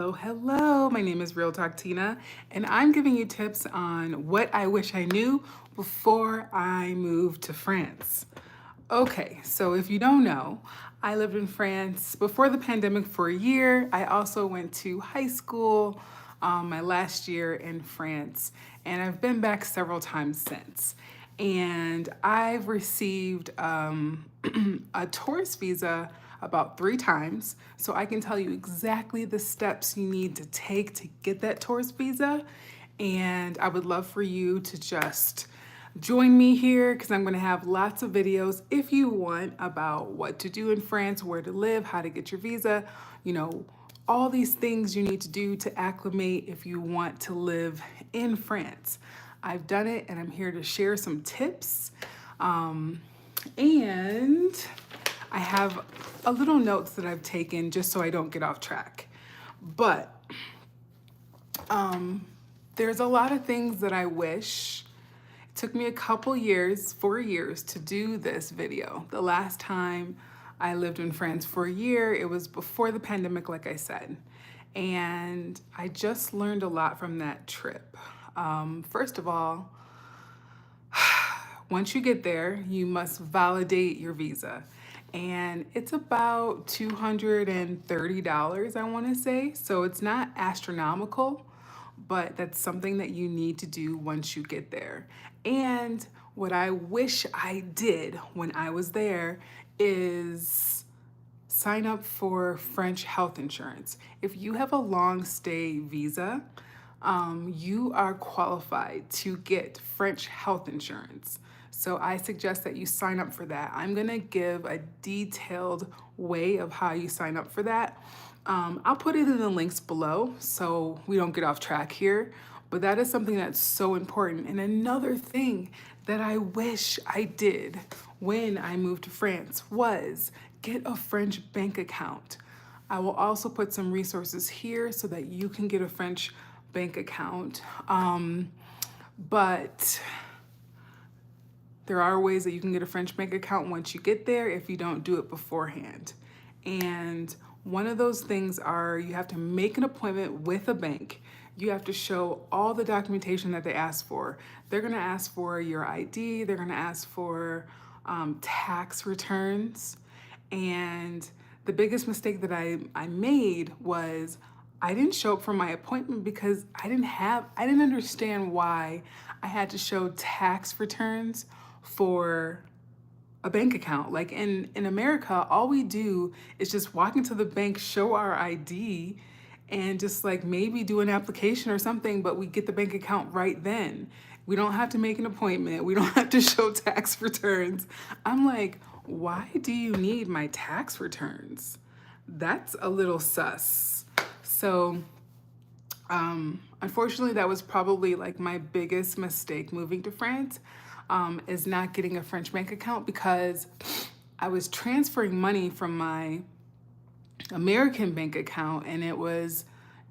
Hello. My name is Real Talk Tina, and I'm giving you tips on what I wish I knew before I moved to France. Okay, so if you don't know, I lived in France before the pandemic for a year. I also went to high school my last year in France, and I've been back several times since. And I've received a tourist visa about 3 times, so I can tell you exactly the steps you need to take to get that tourist visa. And I would love for you to just join me here because I'm going to have lots of videos if you want about what to do in France, where to live, how to get your visa, you know, all these things you need to do to acclimate if you want to live in France. I've done it and I'm here to share some tips. And I have a little notes that I've taken just so I don't get off track. But there's a lot of things that I wish. It took me a couple years, 4 years, to do this video. The last time I lived in France for a year, it was before the pandemic, like I said. And I just learned a lot from that trip. First of all, once you get there, you must validate your visa. And it's about $230, I want to say. So it's not astronomical, but that's something that you need to do once you get there. And what I wish I did when I was there is sign up for French health insurance. If you have a long stay visa, you are qualified to get French health insurance. So I suggest that you sign up for that. I'm gonna give a detailed way of how you sign up for that. I'll put it in the links below so we don't get off track here, but that is something that's so important. And another thing that I wish I did when I moved to France was get a French bank account. I will also put some resources here so that you can get a French bank account. But there are ways that you can get a French bank account once you get there if you don't do it beforehand. And one of those things are you have to make an appointment with a bank. You have to show all the documentation that they ask for. They're gonna ask for your ID, they're gonna ask for tax returns. And the biggest mistake that I made was I didn't show up for my appointment because I didn't understand why I had to show tax returns for a bank account. Like in America, all we do is just walk into the bank, show our ID, and just like maybe do an application or something, but we get the bank account right then. We don't have to make an appointment. We don't have to show tax returns. I'm like, why do you need my tax returns? That's a little sus. So, unfortunately, that was probably like my biggest mistake moving to France, is not getting a French bank account because I was transferring money from my American bank account and it was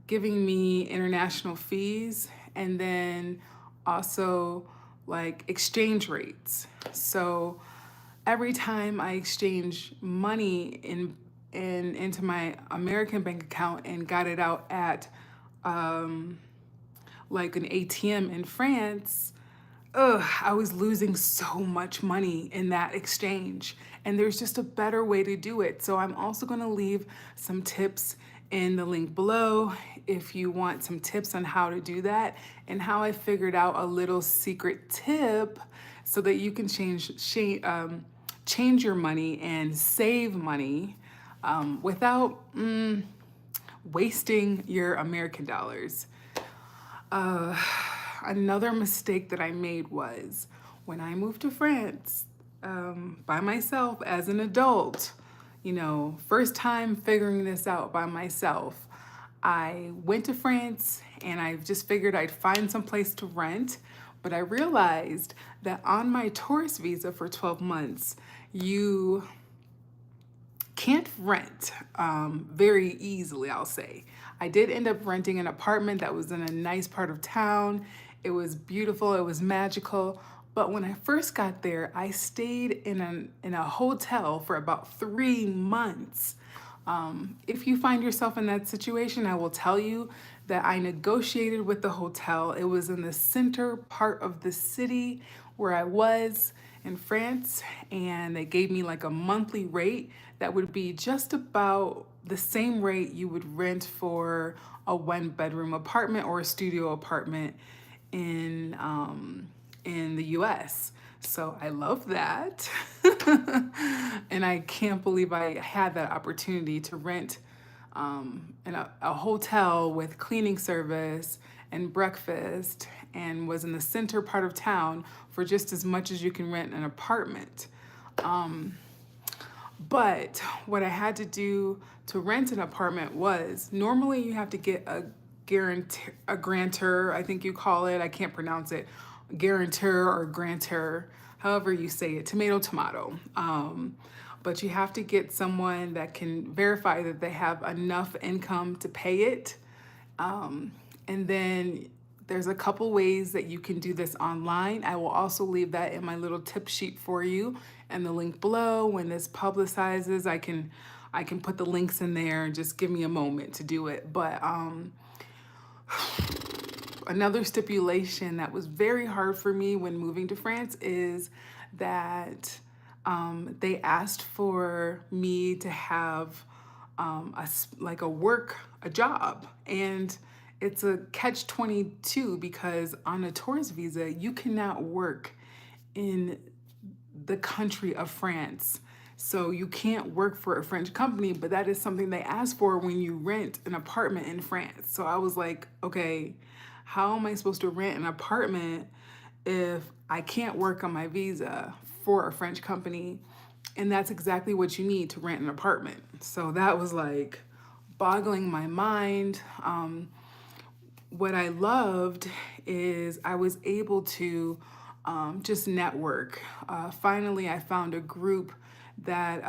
giving me international fees and then also like exchange rates. So every time I exchange money into my American bank account and got it out at like an ATM in France, I was losing so much money in that exchange. And there's just a better way to do it. So I'm also going to leave some tips in the link below if you want some tips on how to do that and how I figured out a little secret tip so that you can change your money and save money without wasting your American dollars. Another mistake that I made was when I moved to France by myself as an adult, first time figuring this out by myself. I went to France and I just figured I'd find some place to rent, but I realized that on my tourist visa for 12 months, you can't rent very easily, I'll say. I did end up renting an apartment that was in a nice part of town. It was beautiful, it was magical. But when I first got there, I stayed in a hotel for about 3 months. If you find yourself in that situation, I will tell you that I negotiated with the hotel. It was in the center part of the city where I was in France, and they gave me like a monthly rate that would be just about the same rate you would rent for a one-bedroom apartment or a studio apartment in the US. So I love that. And I can't believe I had that opportunity to rent in a hotel with cleaning service and breakfast, and was in the center part of town for just as much as you can rent an apartment. But what I had to do to rent an apartment was, normally you have to get a grantor, I think you call it, I can't pronounce it, guarantor or grantor, however you say it, tomato, tomato. But you have to get someone that can verify that they have enough income to pay it. And then there's a couple ways that you can do this online. I will also leave that in my little tip sheet for you and the link below. When this publicizes, I can put the links in there, and just give me a moment to do it. But another stipulation that was very hard for me when moving to France is that they asked for me to have a job, and it's a catch-22 because on a tourist visa you cannot work in the country of France. So you can't work for a French company, but that is something they ask for when you rent an apartment in France. So I was like, okay, how am I supposed to rent an apartment if I can't work on my visa for a French company? And that's exactly what you need to rent an apartment. So that was like boggling my mind. What I loved is I was able to just network. Finally, I found a group that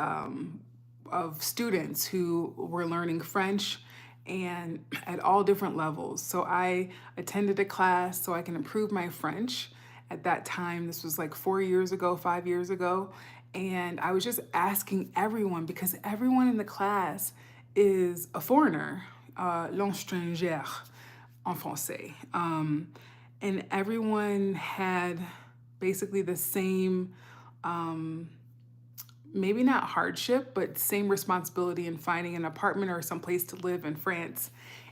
of students who were learning French, and at all different levels. So I attended a class so I can improve my French. At that time, this was like 4 years ago, 5 years ago, and I was just asking everyone, because everyone in the class is a foreigner, langue étrangère en français. And everyone had basically the same, maybe not hardship, but same responsibility in finding an apartment or some place to live in France.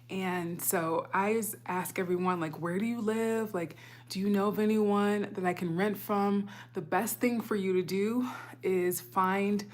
And so I just ask everyone, like, where do you live? Like, do you know of anyone that I can rent from? The best thing for you to do is find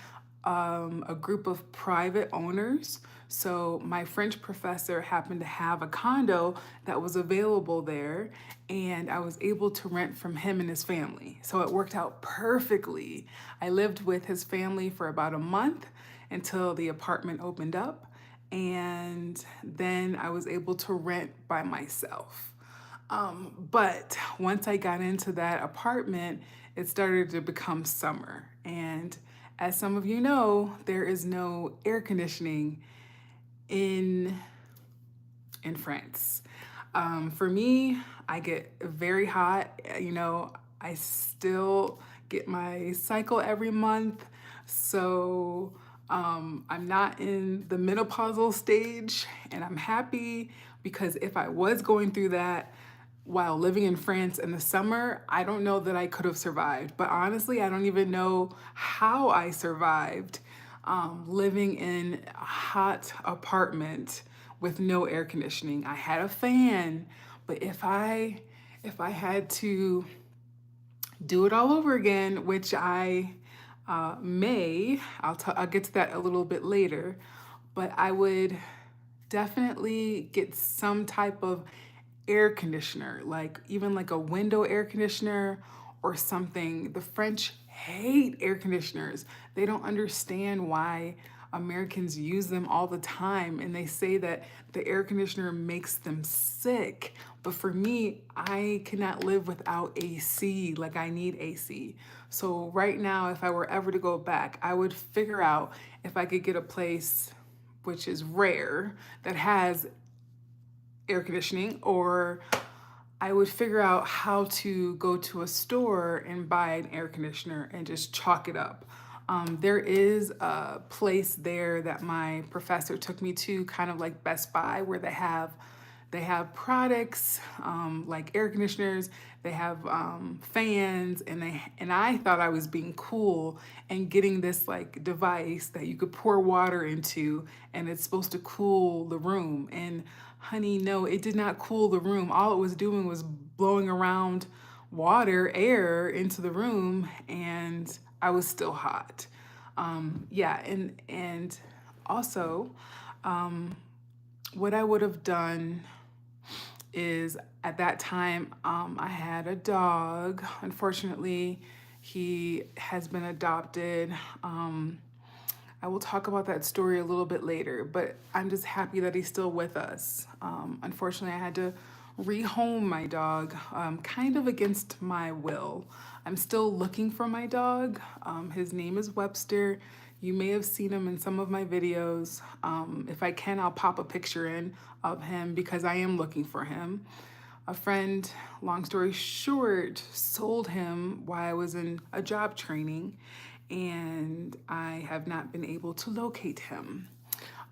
a group of private owners. So my French professor happened to have a condo that was available there, and I was able to rent from him and his family. So it worked out perfectly. I lived with his family for about a month until the apartment opened up, and then I was able to rent by myself. But once I got into that apartment, it started to become summer. And as some of you know, there is no air conditioning in France. For me, I get very hot. I still get my cycle every month. So I'm not in the menopausal stage, and I'm happy, because if I was going through that while living in France in the summer, I don't know that I could have survived. But honestly, I don't even know how I survived living in a hot apartment with no air conditioning. I had a fan, but if I had to do it all over again, which I may, I'll get to that a little bit later, but I would definitely get some type of air conditioner, like even like a window air conditioner or something. The French hate air conditioners. They don't understand why Americans use them all the time, and they say that the air conditioner makes them sick. But for me, I cannot live without AC. Like, I need AC. So right now, if I were ever to go back, I would figure out if I could get a place, which is rare, that has air conditioning, or I would figure out how to go to a store and buy an air conditioner and just chalk it up. There is a place there that my professor took me to, kind of like Best Buy, where they have products like air conditioners, they have fans, and I thought I was being cool and getting this like device that you could pour water into, and it's supposed to cool the room. And honey, no, it did not cool the room. All it was doing was blowing around air into the room, and I was still hot. Yeah, and also, what I would have done is at that time, I had a dog. Unfortunately, he has been adopted. I will talk about that story a little bit later, but I'm just happy that he's still with us. Unfortunately, I had to rehome my dog, kind of against my will. I'm still looking for my dog. His name is Webster. You may have seen him in some of my videos. If I can, I'll pop a picture in of him because I am looking for him. A friend, long story short, sold him while I was in a job training, and I have not been able to locate him.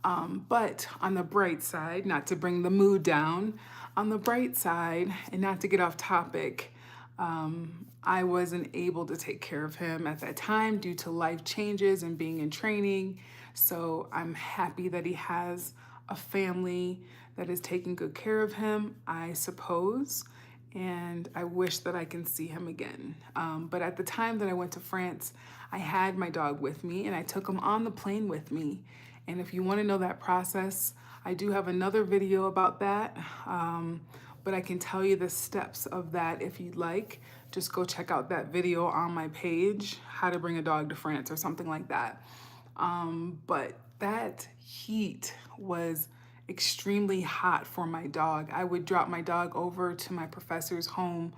But on the bright side, not to bring the mood down, on the bright side, and not to get off topic, I wasn't able to take care of him at that time due to life changes and being in training. So I'm happy that he has a family that is taking good care of him, I suppose. And I wish that I can see him again. But at the time that I went to France, I had my dog with me and I took him on the plane with me. And if you want to know that process, I do have another video about that. But I can tell you the steps of that if you'd like. Just go check out that video on my page, How to Bring a Dog to France or something like that. But that heat was extremely hot for my dog. I would drop my dog over to my professor's home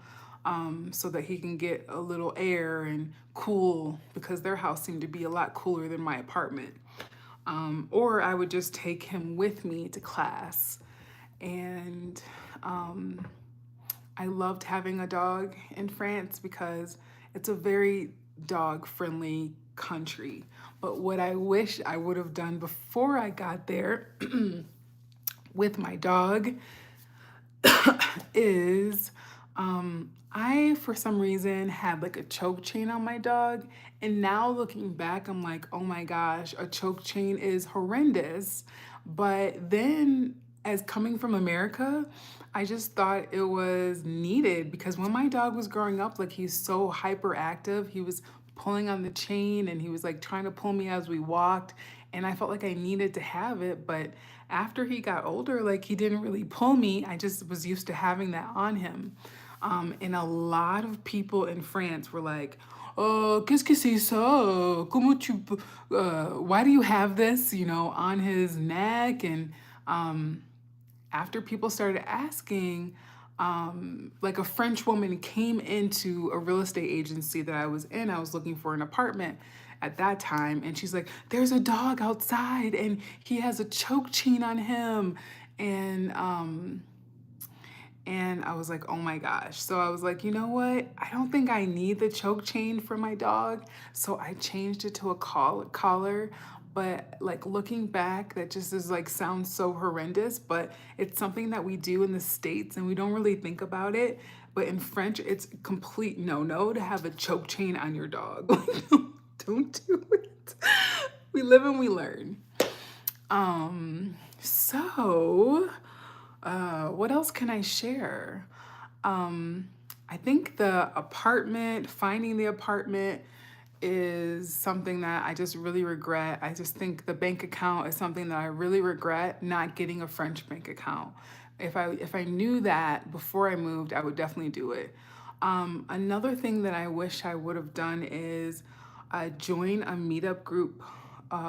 so that he can get a little air and cool because their house seemed to be a lot cooler than my apartment. Or I would just take him with me to class. And I loved having a dog in France because it's a very dog friendly country. But what I wish I would have done before I got there with my dog is I, for some reason, had like a choke chain on my dog. And now looking back, I'm like, oh my gosh, a choke chain is horrendous. But then, as coming from America, I just thought it was needed because when my dog was growing up, like he's so hyperactive, he was pulling on the chain and he was like trying to pull me as we walked. And I felt like I needed to have it. But after he got older, like he didn't really pull me. I just was used to having that on him. And a lot of people in France were like, oh, qu'est-ce que c'est ça? Comment tu, why do you have this, on his neck? And after people started asking, like a French woman came into a real estate agency that I was in. I was looking for an apartment at that time. And she's like, there's a dog outside and he has a choke chain on him. And I was like, oh my gosh. So I was like, you know what? I don't think I need the choke chain for my dog. So I changed it to a collar. But like looking back, that just is like sounds so horrendous, but it's something that we do in the States and we don't really think about it. But in French, it's a complete no-no to have a choke chain on your dog. Like, don't do it. We live and we learn. So what else can I share? I think finding the apartment is something that I just really regret. I just think the bank account is something that I really regret not getting a French bank account. If I knew that before I moved, I would definitely do it. Another thing that I wish I would have done is join a meetup group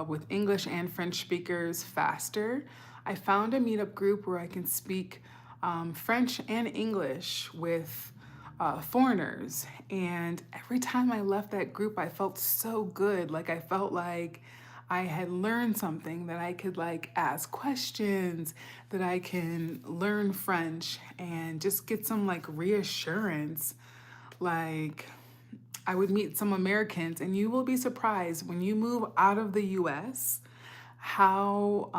with English and French speakers faster. I found a meetup group where I can speak French and English with foreigners. And every time I left that group, I felt so good. Like I felt like I had learned something, that I could like ask questions, that I can learn French and just get some like reassurance. Like I would meet some Americans, and you will be surprised when you move out of the US how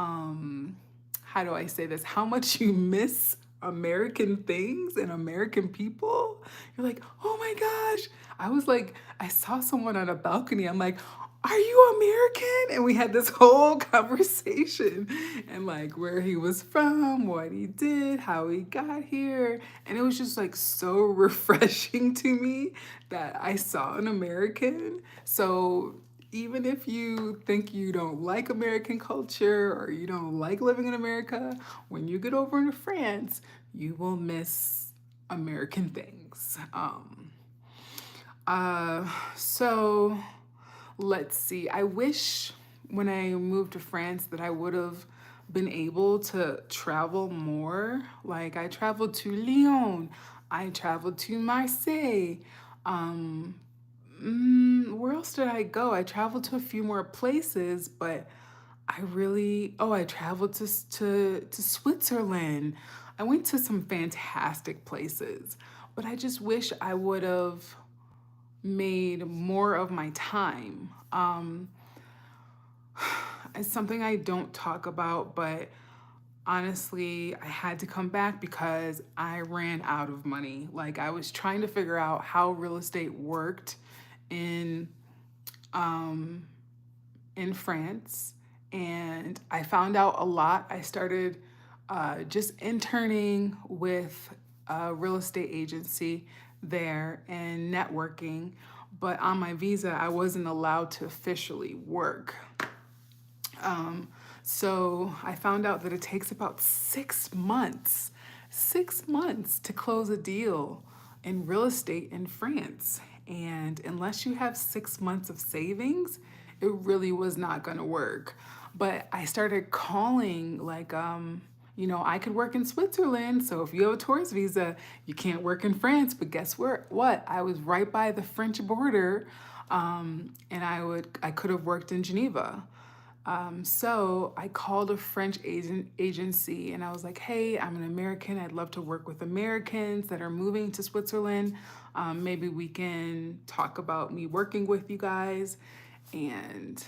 do I say this? How much you miss American things and American people. You're like, oh my gosh. I was like, I saw someone on a balcony. I'm like, are you American? And we had this whole conversation and like where he was from, what he did, how he got here. And it was just like so refreshing to me that I saw an American. So even if you think you don't like American culture or you don't like living in America, when you get over into France, you will miss American things. So let's see. I wish when I moved to France that I would have been able to travel more. Like I traveled to Lyon, I traveled to Marseille. Um, where else did I go? I traveled to a few more places, but I traveled to Switzerland. I went to some fantastic places, but I just wish I would have made more of my time. It's something I don't talk about, but honestly, I had to come back because I ran out of money. Like I was trying to figure out how real estate worked in um, in France, and I found out a lot. I started just interning with a real estate agency there and networking, but on my visa, I wasn't allowed to officially work. Um, so I found out that it takes about 6 months to close a deal in real estate in France. And unless you have 6 months of savings, it really was not going to work. But I started calling like, I could work in Switzerland. So if you have a tourist visa, you can't work in France. But guess where? What? I was right by the French border, and I could have worked in Geneva. So I called a French agency and I was like, hey, I'm an American. I'd love to work with Americans that are moving to Switzerland. Maybe we can talk about me working with you guys. And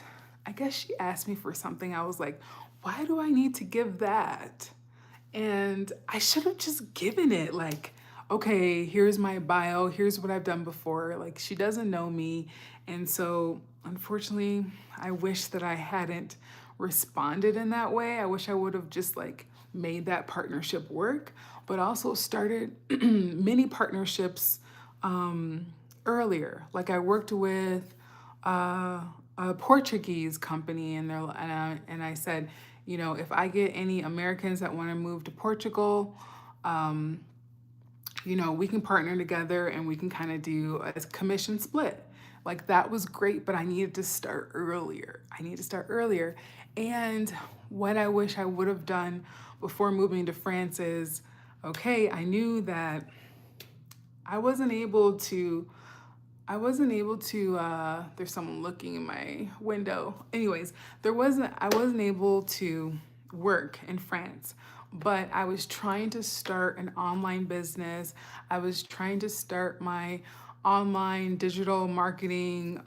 I guess she asked me for something. I was like, why do I need to give that? And I should have just given it like, okay, here's my bio, here's what I've done before. Like, she doesn't know me. And so, unfortunately, I wish that I hadn't responded in that way. I wish I would have just like made that partnership work, but also started many partnerships earlier. Like, I worked with a Portuguese company, and I said, if I get any Americans that want to move to Portugal, we can partner together and we can kind of do a commission split. Like that was great, but I needed to start earlier. And what I wish I would have done before moving to France is, okay, I knew that I wasn't able to there's someone looking in my window. Anyways, I wasn't able to work in France, but I was trying to start an online business. I was trying to start my online digital marketing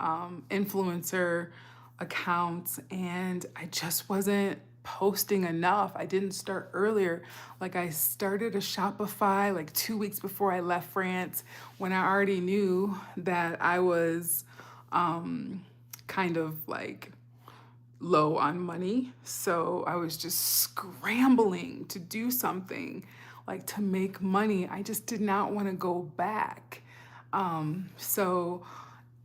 influencer accounts, and I just wasn't posting enough. I didn't start earlier. Like I started a Shopify like 2 weeks before I left France when I already knew that I was kind of like low on money. So I was just scrambling to do something like to make money. I just did not want to go back. So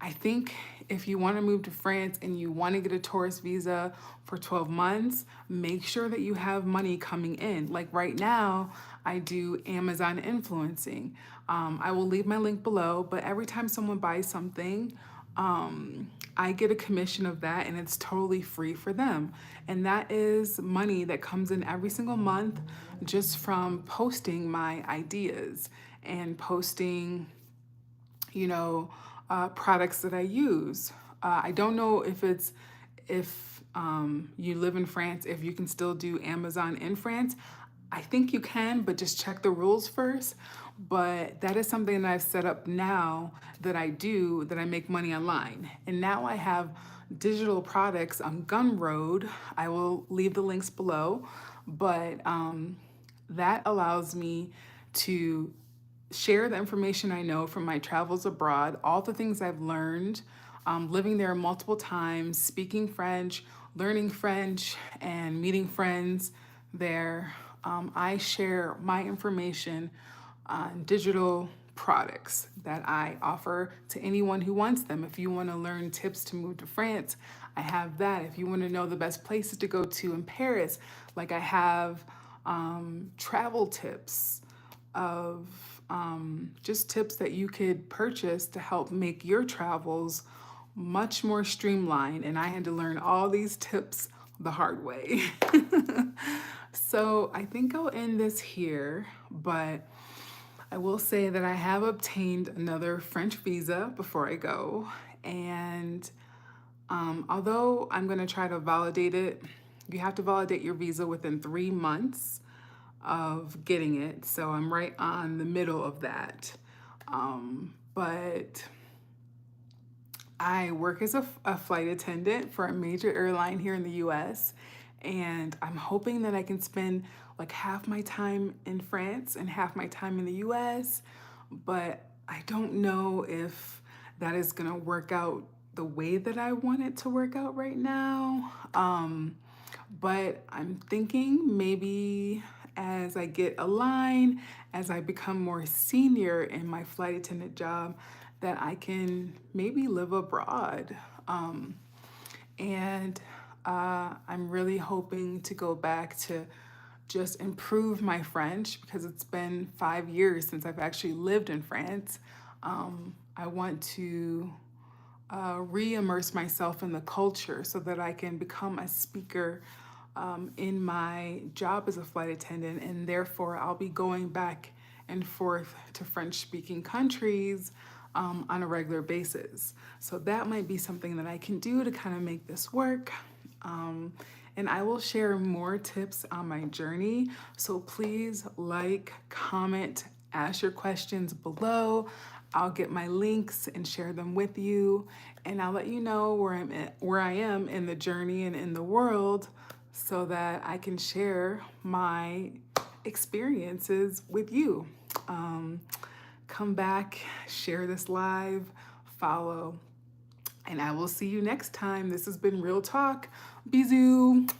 I think if you want to move to France and you want to get a tourist visa for 12 months, make sure that you have money coming in. Like right now, I do Amazon influencing. I will leave my link below, but every time someone buys something, I get a commission of that and it's totally free for them. And that is money that comes in every single month just from posting my ideas and posting products that I use. I don't know if you live in France, if you can still do Amazon in France. I think you can, but just check the rules first. But that is something that I've set up now that I do, that I make money online. And now I have digital products on Gumroad. I will leave the links below. But that allows me to share the information I know from my travels abroad, all the things I've learned, living there multiple times, speaking French, learning French, and meeting friends there. I share my information on digital products that I offer to anyone who wants them. If you want to learn tips to move to France, I have that. If you want to know the best places to go to in Paris, like I have travel tips of just tips that you could purchase to help make your travels much more streamlined. And I had to learn all these tips the hard way. So I think I'll end this here, but I will say that I have obtained another French visa before I go. And although I'm going to try to validate it, you have to validate your visa within 3 months of getting it. So I'm right on the middle of that. But I work as a flight attendant for a major airline here in the US. And I'm hoping that I can spend like half my time in France and half my time in the US. But I don't know if that is going to work out the way that I want it to work out right now. But I'm thinking maybe as I get aligned, as I become more senior in my flight attendant job, that I can maybe live abroad. And I'm really hoping to go back to just improve my French because it's been 5 years since I've actually lived in France. I want to re-immerse myself in the culture so that I can become a speaker in my job as a flight attendant, and therefore I'll be going back and forth to French-speaking countries on a regular basis. So that might be something that I can do to kind of make this work. And I will share more tips on my journey. So please like, comment, ask your questions below. I'll get my links and share them with you. And I'll let you know where I am in the journey and in the world so that I can share my experiences with you. Come back, share this live, follow, and I will see you next time. This has been Real Talk. Bisous.